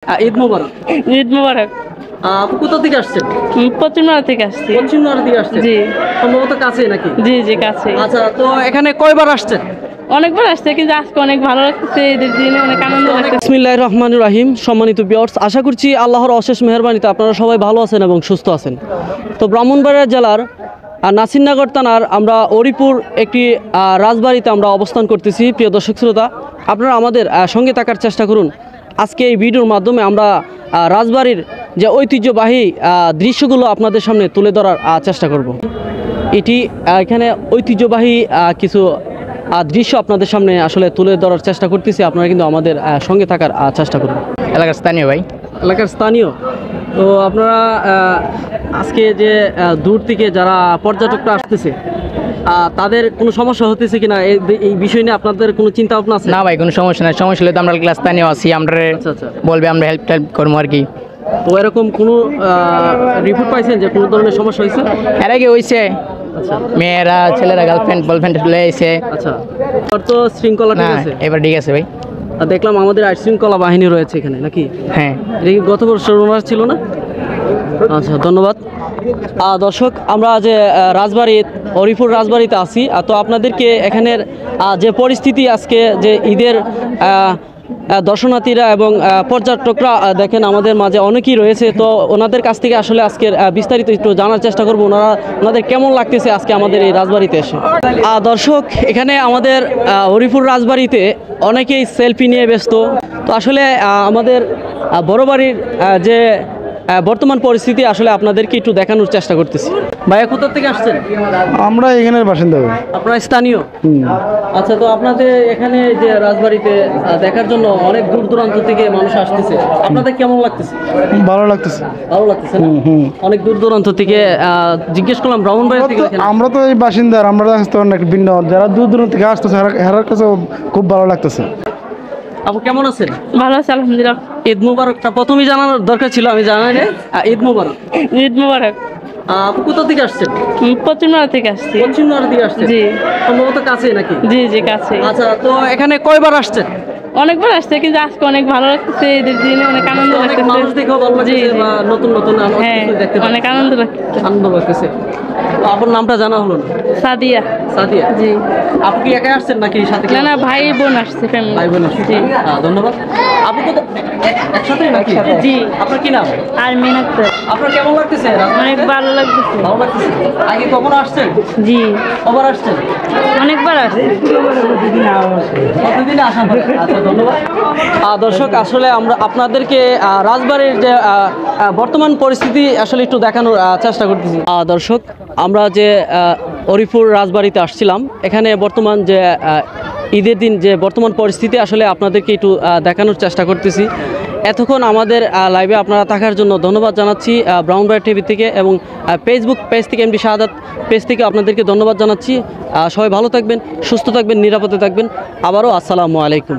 ঈদ মোবারক। ঈদ মোবারক। আপু কোথা থেকে আসছেন? পশ্চিমবঙ্গ থেকে আসছি। পশ্চিমবঙ্গ থেকে আসছেন? জি। সম্ভবত কাছে নাকি? জি জি কাছে। আচ্ছা, তো এখানে কয়বার আসছেন? অনেকবার আসছে, কিন্তু আজকে অনেক ভালো লাগতেছে, ঈদের দিনে অনেক আনন্দ লাগতেছে। বিসমিল্লাহির রহমানির রহিম। সম্মানিত ভিউয়ার্স, আশা করছি আল্লাহর অশেষ মেহেরবানিতে আপনারা সবাই ভালো আছেন এবং সুস্থ আছেন। তো ব্রাহ্মণবাড়িয়া জেলার নাসিরনগর থানার আমরা অরিপুর একটি রাজবাড়িতে আমরা অবস্থান করতেছি। প্রিয় দর্শক শ্রোতা, আপনারা আমাদের সঙ্গে থাকার চেষ্টা করুন। আজকে এই ভিডিওর মাধ্যমে আমরা রাজবাড়ির যে ঐতিহ্যবাহী দৃশ্যগুলো আপনাদের সামনে তুলে ধরার চেষ্টা করব। এটি এখানে ঐতিহ্যবাহী কিছু দৃশ্য আপনাদের সামনে আসলে তুলে ধরার চেষ্টা করতেছি। আপনারা কিন্তু আমাদের সঙ্গে থাকার চেষ্টা করুন। এলাকার স্থানীয় ভাই। এলাকার স্থানীয়। তো আপনারা আজকে যে দূর থেকে যারা পর্যটকরা আসতেছে তাদের কোনো সমস্যা হতেছে কিনা এই বিষয় নিয়ে আপনাদের কোনো চিন্তা ভাবনা আছে? না ভাই, কোনো সমস্যা নাই। সমস্যা হলে তো আমরা ক্লাস স্থানীয় আছি, আমরা আচ্ছা আচ্ছা। বলবে, আমরা হেল্প করবো আর কি। তো এরকম কোনো রিপোর্ট পাইছেন যে কোনো ধরনের সমস্যা হয়েছে? এর আগে হয়েছে, আচ্ছা মেয়েরা ছেলেরা গার্লফ্রেন্ড বয়ফ্রেন্ড চলে এসে। আচ্ছা, এবার তো শৃঙ্খলা ঠিক না, আছে? এবার ঠিক আছে ভাই। আর দেখলাম আমাদের আইন শৃঙ্খলা বাহিনী রয়েছে এখানে নাকি? হ্যাঁ। এটা কি গত বছর ওনার ছিল না? আচ্ছা, ধন্যবাদ। দর্শক, আমরা যে রাজবাড়ি হরিপুর রাজবাড়িতে আছি, তো আপনাদেরকে এখানের যে পরিস্থিতি আজকে যে ঈদের দর্শনার্থীরা এবং পর্যটকরা দেখেন আমাদের মাঝে অনেকেই রয়েছে। তো ওনাদের কাছ থেকে আসলে আজকের বিস্তারিত একটু জানার চেষ্টা করবো ওনাদের কেমন লাগতেছে আজকে আমাদের এই রাজবাড়িতে এসে। দর্শক, এখানে আমাদের হরিপুর রাজবাড়িতে অনেকেই সেলফি নিয়ে ব্যস্ত। তো আসলে আমাদের বড় বাড়ির যে বর্তমান পরিস্থিতি আসলে আপনাদেরকে একটু দেখানোর চেষ্টা করতেছি। ভাইয়া কোথা থেকে আসছেন? আমরা এখানের বাসিন্দা। আপনারা স্থানীয়? আচ্ছা, তো আপনাদের এখানে যে রাজবাড়িতে দেখার জন্য অনেক দূর দূরান্ত থেকে মানুষ আসতেছে, আপনাদের কেমন লাগতেছে? ভালো লাগতেছে। ভালো লাগতেছে না? অনেক দূর দূরান্ত থেকে জিজ্ঞেস করলাম ব্রাহ্মণবাড়ি থেকে। আমরা তো এই বাসিন্দার, আমরা তো অনেক ভিন্ন, যারা দূর দূরান্ত থেকে আসতেছে হেরার কাছে খুব ভালো লাগতেছে। আপু কেমন আছেন? ভালো আছে আলহামদুলিল্লাহ। ঈদ মুবারকটা প্রথমেই জানানোর দরকার ছিল, আমি জানাই না। ঈদ মুবারক। ঈদ মোবারক। আপু কোথা থেকে আসছেন? পশ্চিমবঙ্গ থেকে আসছি। পশ্চিমবঙ্গ থেকে আসছেন? জি। সম্ভবত কাছে নাকি? জি জি কাছে। আচ্ছা, তো এখানে কয়বার আসছেন? অনেকবার আসছে, কিন্তু আজকে অনেক ভালো লাগতেছে, ঈদের দিনে অনেক আনন্দ অনেক লাগতেছে। মানুষ দেখেও ভালো জি লাগতেছে জি। বা নতুন নতুন হ্যাঁ, কিছু দেখতে অনেক পাচ্ছি। আনন্দ লাগতেছে। আনন্দ লাগতেছে। তো আপনার নামটা জানা হলো না? সাদিয়া। সাদিয়া। জি। আপু কি একাই আসছেন নাকি সাথে কেউ না না, আসছে? ভাই বোন আসছে, ফ্যামিলি। ভাই বোন আসছে। জি। ধন্যবাদ। আপু তো একসাথে নাকি? জি। আপনার কি নাম? আর মিনাক্তার। আপনার কেমন লাগতেছে? অনেক ভালো লাগতেছে। ভালো লাগতেছে। আগে কখনো আসছেন? জি। কবার আসছেন? অনেকবার আসছে। কতদিন আসা হয়? আচ্ছা, ধন্যবাদ। দর্শক, আসলে আমরা আপনাদেরকে রাজবাড়ির যে বর্তমান পরিস্থিতি আসলে একটু দেখানোর চেষ্টা করতেছি। দর্শক, আমরা যে হরিপুর রাজবাড়িতে আসছিলাম, এখানে বর্তমান যে ঈদের দিন যে বর্তমান পরিস্থিতি আসলে আপনাদেরকে একটু দেখানোর চেষ্টা করতেছি। এতক্ষণ আমাদের লাইভে আপনারা থাকার জন্য ধন্যবাদ জানাচ্ছি ব্রাহ্মণবাড়িয়া টিভি থেকে এবং ফেসবুক পেজ থেকে, এমডি শাহাদাত পেজ থেকে আপনাদেরকে ধন্যবাদ জানাচ্ছি। সবাই ভালো থাকবেন, সুস্থ থাকবেন, নিরাপদে থাকবেন। আবারও আসসালামু আলাইকুম।